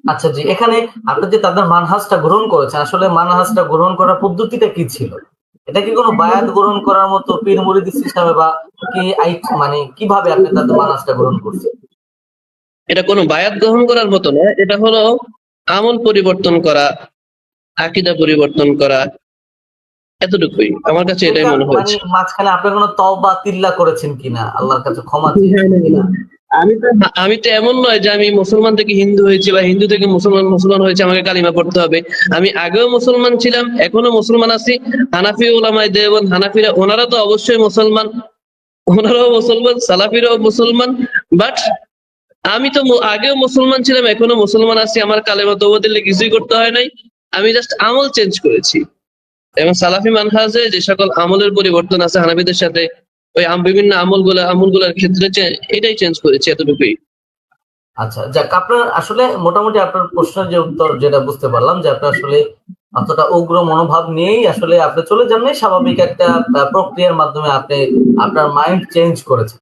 আচ্ছা জি, এখানে আপনি যে তাদের মানহাজটা গ্রহণ করেছেন, আসলে মানহাজটা গ্রহণ করার পদ্ধতিটা কি ছিল? এটা কি কোনো বায়াত গ্রহণ করার মতো পীর মুরিদি সিস্টেমে বা কি মানে কিভাবে আপনি তাদের মানহাজটা গ্রহণ করছেন? এটা কোনো বায়াত গ্রহণ করার মতো না, এটা হলো আমল পরিবর্তন করা, আকীদা পরিবর্তন করা, এতটুকুই আমার কাছে এটাই মনে মানে হয়েছে। মাঝখানে আপনি কোনো তওবা তিল্লা করেছেন কিনা? আল্লাহর কাছে ক্ষমা হ্যাঁ, চেয়েছেন হ্যাঁ, কিনা? হ্যাঁ। আমি তো এমন নয় যে আমি মুসলমান থেকে হিন্দু হয়েছি বা হিন্দু থেকে মুসলমান হয়েছে আমাকে কালিমা পড়তে হবে। আমি আগেও মুসলমান ছিলাম, এখনো মুসলমান আছি। হানাফি উলামায়ে দেওবন্দ, হানাফিরা ওনারা তো অবশ্যই মুসলমান, ওনারাও মুসলমান, সালাফিরাও মুসলমান। বাট আমি তো আগেও মুসলমান ছিলাম, এখনো মুসলমান আছি। আমার কালেমা তওবা দিলে কিছুই করতে হয় নাই। আমি জাস্ট আমল চেঞ্জ করেছি। এবং সালাফি মানহাজে যে সকল আমলের পরিবর্তন আছে হানাফিদের সাথে, ওই বিভিন্ন আমলগুলোর ক্ষেত্রে এটাই চেঞ্জ করেছি, এতটুকুই। আচ্ছা, যাক আপনার আসলে মোটামুটি আপনার প্রশ্নের যে উত্তর যেটা বুঝতে পারলাম যে আপনার আসলে অতটা উগ্র মনোভাব নিয়েই আসলে আপনি চলে যান নাই, স্বাভাবিক একটা প্রক্রিয়ার মাধ্যমে আপনি আপনার মাইন্ড চেঞ্জ করেছেন।